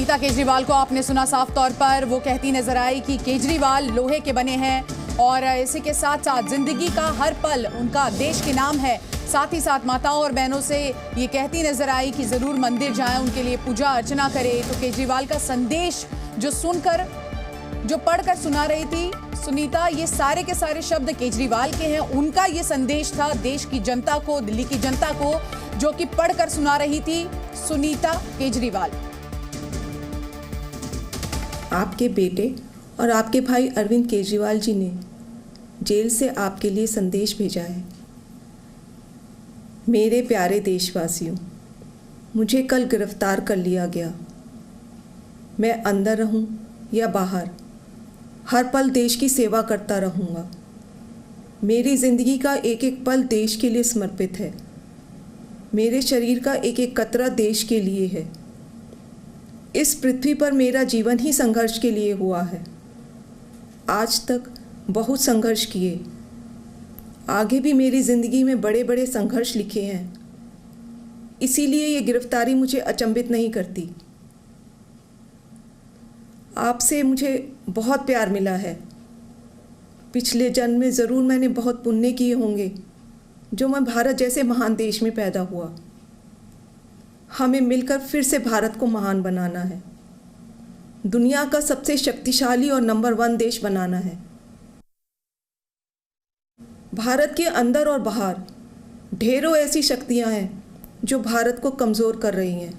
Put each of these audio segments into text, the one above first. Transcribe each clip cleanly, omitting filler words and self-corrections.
सुनीता केजरीवाल को आपने सुना साफ तौर पर वो कहती नजर आई कि केजरीवाल लोहे के बने हैं और इसी के साथ साथ जिंदगी का हर पल उनका देश के नाम है। साथ ही साथ माताओं और बहनों से ये कहती नजर आई कि जरूर मंदिर जाएं, उनके लिए पूजा अर्चना करें। तो केजरीवाल का संदेश जो पढ़कर सुना रही थी सुनीता, ये सारे के सारे शब्द केजरीवाल के हैं। उनका ये संदेश था देश की जनता को, दिल्ली की जनता को, जो कि पढ़कर सुना रही थी सुनीता केजरीवाल। आपके बेटे और आपके भाई अरविंद केजरीवाल जी ने जेल से आपके लिए संदेश भेजा है। मेरे प्यारे देशवासियों, मुझे कल गिरफ्तार कर लिया गया। मैं अंदर रहूं या बाहर, हर पल देश की सेवा करता रहूंगा। मेरी ज़िंदगी का एक एक पल देश के लिए समर्पित है। मेरे शरीर का एक एक कतरा देश के लिए है। इस पृथ्वी पर मेरा जीवन ही संघर्ष के लिए हुआ है। आज तक बहुत संघर्ष किए, आगे भी मेरी ज़िंदगी में बड़े बड़े संघर्ष लिखे हैं। इसीलिए ये गिरफ्तारी मुझे अचंभित नहीं करती। आपसे मुझे बहुत प्यार मिला है। पिछले जन्म में ज़रूर मैंने बहुत पुण्य किए होंगे जो मैं भारत जैसे महान देश में पैदा हुआ। हमें मिलकर फिर से भारत को महान बनाना है, दुनिया का सबसे शक्तिशाली और नंबर 1 देश बनाना है। भारत के अंदर और बाहर ढेरों ऐसी शक्तियां हैं जो भारत को कमज़ोर कर रही हैं।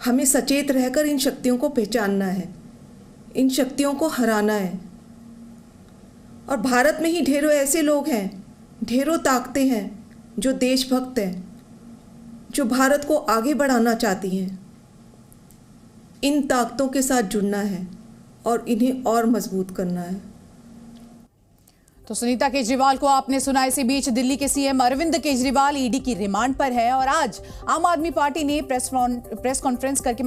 हमें सचेत रहकर इन शक्तियों को पहचानना है, इन शक्तियों को हराना है। और भारत में ही ढेरों ऐसे लोग हैं, ढेरों ताकतें हैं जो देशभक्त हैं, जो भारत को आगे बढ़ाना चाहती हैं। इन ताकतों के साथ जुड़ना है और इन्हें और मजबूत करना है। तो सुनीता केजरीवाल को आपने सुना। इसी बीच दिल्ली के सीएम अरविंद केजरीवाल ईडी की रिमांड पर है और आज आम आदमी पार्टी ने प्रेस कॉन्फ्रेंस करके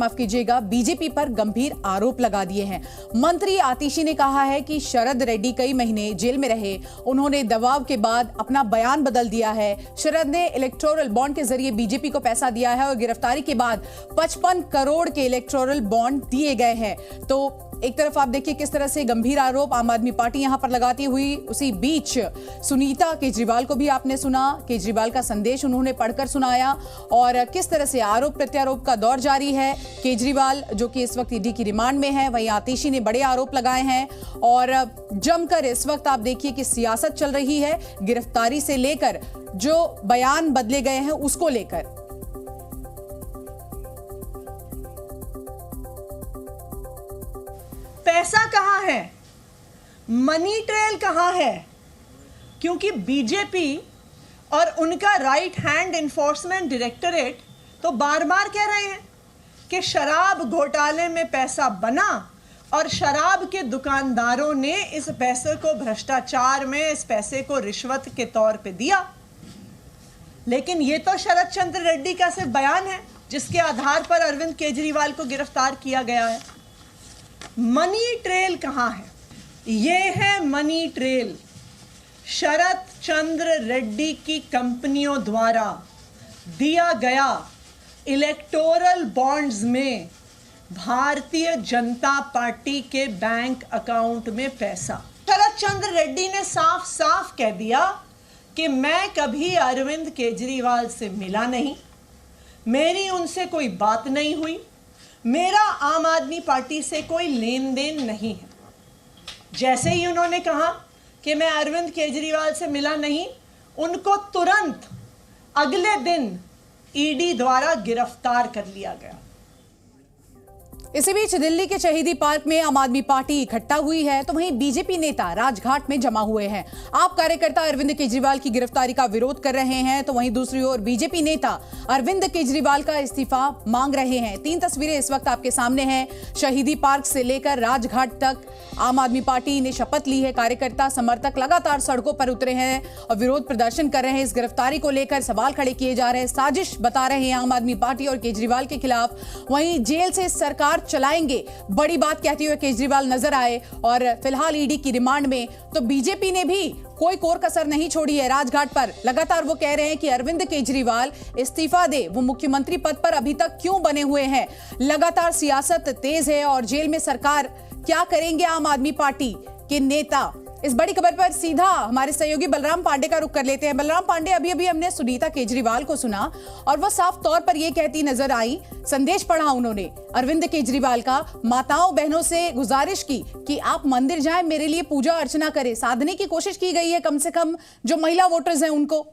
बीजेपी पर गंभीर आरोप लगा दिए हैं। मंत्री आतिशी ने कहा है कि शरद रेड्डी कई महीने जेल में रहे, उन्होंने दबाव के बाद अपना बयान बदल दिया है। शरद ने इलेक्टोरल बॉन्ड के जरिए बीजेपी को पैसा दिया है और गिरफ्तारी के बाद 55 करोड़ के इलेक्टोरल बॉन्ड दिए गए हैं। तो एक तरफ आप देखिए किस तरह से गंभीर आरोप आम आदमी पार्टी यहां पर लगाती हुई, उसी बीच सुनीता केजरीवाल को भी आपने सुना। केजरीवाल का संदेश उन्होंने पढ़कर सुनाया और किस तरह से आरोप प्रत्यारोप का दौर जारी है। केजरीवाल जो कि इस वक्त ईडी की रिमांड में है, वहीं आतिशी ने बड़े आरोप लगाए हैं और जमकर इस वक्त आप देखिए कि सियासत चल रही है गिरफ्तारी से लेकर जो बयान बदले गए हैं उसको लेकर। पैसा कहां है, मनी ट्रेल कहां है? क्योंकि बीजेपी और उनका राइट हैंड इन्फोर्समेंट डायरेक्टरेट तो बार बार कह रहे हैं कि शराब घोटाले में पैसा बना और शराब के दुकानदारों ने इस पैसे को भ्रष्टाचार में, इस पैसे को रिश्वत के तौर पे दिया। लेकिन ये तो शरद चंद्र रेड्डी का सिर्फ बयान है जिसके आधार पर अरविंद केजरीवाल को गिरफ्तार किया गया है। मनी ट्रेल कहां है? ये है मनी ट्रेल। शरद चंद्र रेड्डी की कंपनियों द्वारा दिया गया इलेक्टोरल बॉन्ड्स में भारतीय जनता पार्टी के बैंक अकाउंट में पैसा। शरद चंद्र रेड्डी ने साफ साफ कह दिया कि मैं कभी अरविंद केजरीवाल से मिला नहीं, मेरी उनसे कोई बात नहीं हुई, मेरा आम आदमी पार्टी से कोई लेन देन नहीं है। जैसे ही उन्होंने कहा कि मैं अरविंद केजरीवाल से मिला नहीं, उनको तुरंत अगले दिन ईडी द्वारा गिरफ्तार कर लिया गया। इसी बीच दिल्ली के शहीदी पार्क में आम आदमी पार्टी इकट्ठा हुई है, तो वहीं बीजेपी नेता राजघाट में जमा हुए हैं। आप कार्यकर्ता अरविंद केजरीवाल की गिरफ्तारी का विरोध कर रहे हैं, तो वहीं दूसरी ओर बीजेपी नेता अरविंद केजरीवाल का इस्तीफा मांग रहे हैं। 3 तस्वीरें इस वक्त आपके सामने हैं। शहीदी पार्क से लेकर राजघाट तक आम आदमी पार्टी ने शपथ ली है। कार्यकर्ता समर्थक लगातार सड़कों पर उतरे हैं और विरोध प्रदर्शन कर रहे हैं। इस गिरफ्तारी को लेकर सवाल खड़े किए जा रहे हैं, साजिश बता रहे हैं आम आदमी पार्टी और केजरीवाल के खिलाफ। वहीं जेल से सरकार चलाएंगे, बड़ी बात कहते हुए केजरीवाल नजर आए। और फिलहाल ईडी की रिमांड में तो बीजेपी ने भी कोई कोर कसर नहीं छोड़ी है। राजघाट पर लगातार वो कह रहे हैं कि अरविंद केजरीवाल इस्तीफा दे, वो मुख्यमंत्री पद पर अभी तक क्यों बने हुए हैं। लगातार सियासत तेज है और जेल में सरकार क्या करेंगे आम आदमी पार्टी के नेता। इस बड़ी खबर पर सीधा हमारे सहयोगी बलराम पांडे का रुख कर लेते हैं। बलराम पांडे, अभी हमने सुनीता केजरीवाल को सुना और वो साफ तौर पर यह कहती नजर आई, संदेश पढ़ा उन्होंने अरविंद केजरीवाल का, माताओं बहनों से गुजारिश की कि आप मंदिर जाएं, मेरे लिए पूजा अर्चना करें। साधने की कोशिश की गई है कम से कम जो महिला वोटर्स हैं उनको।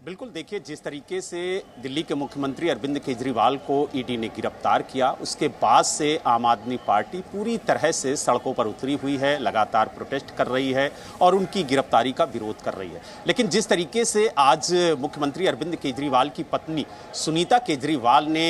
बिल्कुल, देखिए जिस तरीके से दिल्ली के मुख्यमंत्री अरविंद केजरीवाल को ईडी ने गिरफ्तार किया, उसके बाद से आम आदमी पार्टी पूरी तरह से सड़कों पर उतरी हुई है, लगातार प्रोटेस्ट कर रही है और उनकी गिरफ्तारी का विरोध कर रही है। लेकिन जिस तरीके से आज मुख्यमंत्री अरविंद केजरीवाल की पत्नी सुनीता केजरीवाल ने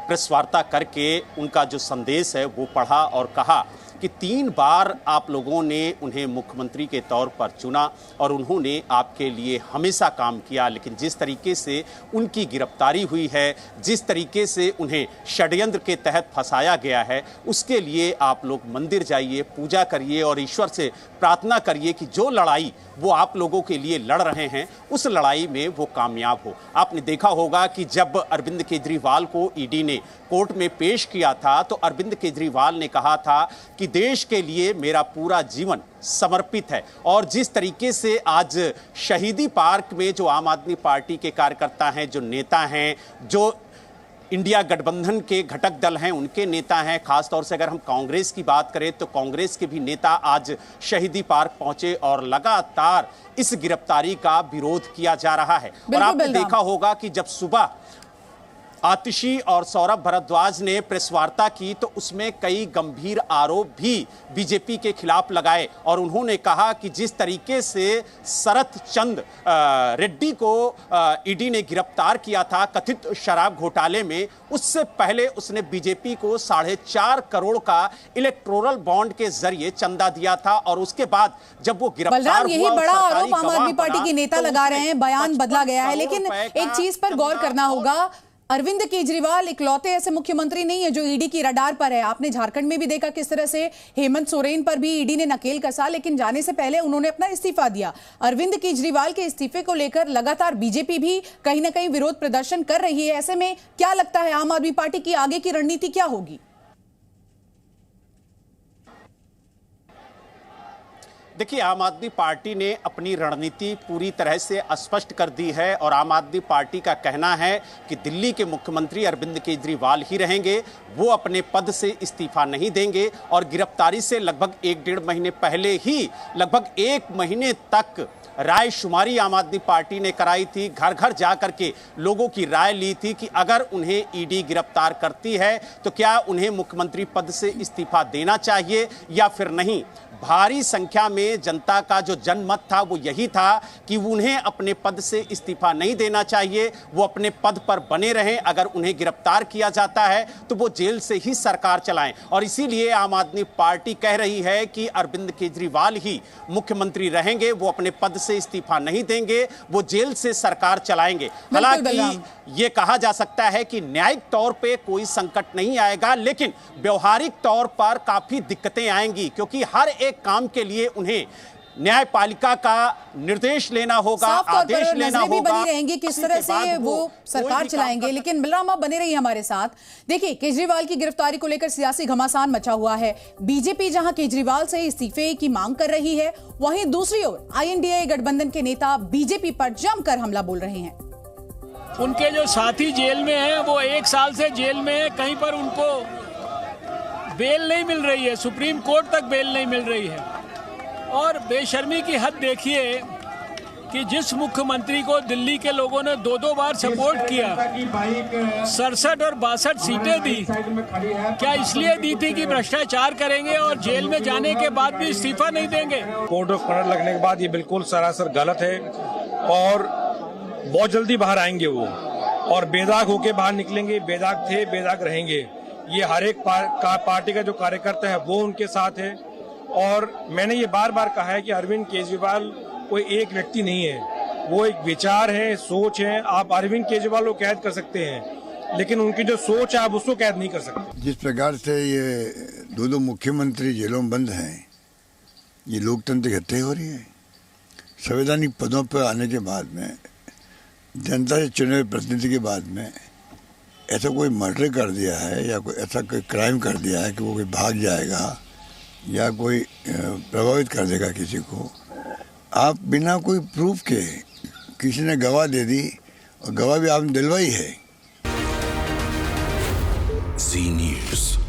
प्रेस वार्ता करके उनका जो संदेश है वो पढ़ा और कहा कि 3 बार आप लोगों ने उन्हें मुख्यमंत्री के तौर पर चुना और उन्होंने आपके लिए हमेशा काम किया, लेकिन जिस तरीके से उनकी गिरफ्तारी हुई है, जिस तरीके से उन्हें षड्यंत्र के तहत फंसाया गया है, उसके लिए आप लोग मंदिर जाइए, पूजा करिए और ईश्वर से प्रार्थना करिए कि जो लड़ाई वो आप लोगों के लिए लड़ रहे हैं उस लड़ाई में वो कामयाब हो। आपने देखा होगा कि जब अरविंद केजरीवाल को ईडी ने कोर्ट में पेश किया था तो अरविंद केजरीवाल ने कहा था कि देश के लिए मेरा पूरा जीवन समर्पित है। और जिस तरीके से आज शहीदी पार्क में जो आम आदमी पार्टी के कार्यकर्ता हैं, जो नेता हैं, जो इंडिया गठबंधन के घटक दल हैं, उनके नेता हैं, खासतौर से अगर हम कांग्रेस की बात करें तो कांग्रेस के भी नेता आज शहीदी पार्क पहुंचे और लगातार इस गिरफ्तारी का विरोध किया जा रहा है। और आपने देखा होगा कि जब सुबह आतिशी और सौरभ भारद्वाज ने प्रेस वार्ता की तो उसमें कई गंभीर आरोप भी बीजेपी के खिलाफ लगाए और उन्होंने कहा कि जिस तरीके से शरत चंद रेड्डी को ईडी ने गिरफ्तार किया था कथित शराब घोटाले में, उससे पहले उसने बीजेपी को 4.5 करोड़ का इलेक्टोरल बॉन्ड के जरिए चंदा दिया था और उसके बाद जब वो गिरफ्तार हुआ, यही बड़ा आरोप आम आदमी पार्टी के नेता लगा रहे हैं, बयान बदला गया है। लेकिन एक चीज पर गौर करना होगा, अरविंद केजरीवाल इकलौते ऐसे मुख्यमंत्री नहीं है जो ईडी की रडार पर है। आपने झारखंड में भी देखा किस तरह से हेमंत सोरेन पर भी ईडी ने नकेल कसा, लेकिन जाने से पहले उन्होंने अपना इस्तीफा दिया। अरविंद केजरीवाल के इस्तीफे को लेकर लगातार बीजेपी भी कहीं ना कहीं विरोध प्रदर्शन कर रही है। ऐसे में क्या लगता है आम आदमी पार्टी की आगे की रणनीति क्या होगी? देखिए, आम आदमी पार्टी ने अपनी रणनीति पूरी तरह से स्पष्ट कर दी है और आम आदमी पार्टी का कहना है कि दिल्ली के मुख्यमंत्री अरविंद केजरीवाल ही रहेंगे, वो अपने पद से इस्तीफा नहीं देंगे। और गिरफ्तारी से लगभग 1-1.5 महीने पहले ही लगभग 1 महीने तक राय शुमारी आम आदमी पार्टी ने कराई थी, घर घर जा करके लोगों की राय ली थी कि अगर उन्हें ईडी गिरफ्तार करती है तो क्या उन्हें मुख्यमंत्री पद से इस्तीफा देना चाहिए या फिर नहीं। भारी संख्या में जनता का जो जनमत था वो यही था कि उन्हें अपने पद से इस्तीफा नहीं देना चाहिए, वो अपने पद पर बने रहें। अगर उन्हें गिरफ्तार किया जाता है तो वो जेल से ही सरकार चलाएं और इसीलिए आम आदमी पार्टी कह रही है कि अरविंद केजरीवाल ही मुख्यमंत्री रहेंगे, वो अपने पद से इस्तीफा नहीं देंगे, वो जेल से सरकार चलाएंगे। हालांकि ये कहा जा सकता है कि न्यायिक तौर पे कोई संकट नहीं आएगा, लेकिन व्यवहारिक तौर पर काफी दिक्कतें आएंगी क्योंकि हर एक काम के लिए उन्हें न्यायपालिका का निर्देश लेना होगा, आदेश लेना होगा। बनी रहेंगी किस तरह से वो सरकार चलाएंगे। लेकिन बलराम, आप बने रहिए हमारे साथ। देखिए, केजरीवाल की गिरफ्तारी को लेकर सियासी घमासान मचा हुआ है। बीजेपी जहां केजरीवाल से इस्तीफे की मांग कर रही है, वहीं दूसरी ओर आईएनडीए गठबंधन के नेता बीजेपी पर जमकर हमला बोल रहे हैं। उनके जो साथी जेल में हैं वो 1 साल से जेल में है, कहीं पर उनको बेल नहीं मिल रही है, सुप्रीम कोर्ट तक बेल नहीं मिल रही है। और बेशर्मी की हद देखिए कि जिस मुख्यमंत्री को दिल्ली के लोगों ने 2-2 बार सपोर्ट किया, 67 और 62 सीटें दी, क्या इसलिए दी थी कि भ्रष्टाचार करेंगे और जेल में जाने के बाद भी इस्तीफा नहीं देंगे? कोर्ट ऑफ ऑर्डर लगने के बाद ये बिल्कुल सरासर गलत है और बहुत जल्दी बाहर आएंगे वो, और बेदाग होके बाहर निकलेंगे। बेदाग थे, बेदाग रहेंगे। ये हर एक पार्टी का जो कार्यकर्ता है वो उनके साथ है। और मैंने ये बार बार कहा है कि अरविंद केजरीवाल कोई एक व्यक्ति नहीं है, वो एक विचार है, सोच है। आप अरविंद केजरीवाल को कैद कर सकते हैं, लेकिन उनकी जो सोच है आप उसको कैद नहीं कर सकते। जिस प्रकार से ये दो मुख्यमंत्री जेलों में बंद हैं, ये लोकतंत्र की हत्या हो रही है। संवैधानिक पदों पर आने के बाद में, जनता से चुने हुए प्रतिनिधि के बाद में ऐसा कोई मर्डर कर दिया है या कोई ऐसा कोई क्राइम कर दिया है कि वो कोई भाग जाएगा या कोई प्रभावित कर देगा किसी को, आप बिना कोई प्रूफ के किसी ने गवाह दे दी और गवाह भी आपने दिलवाई है। Zee News.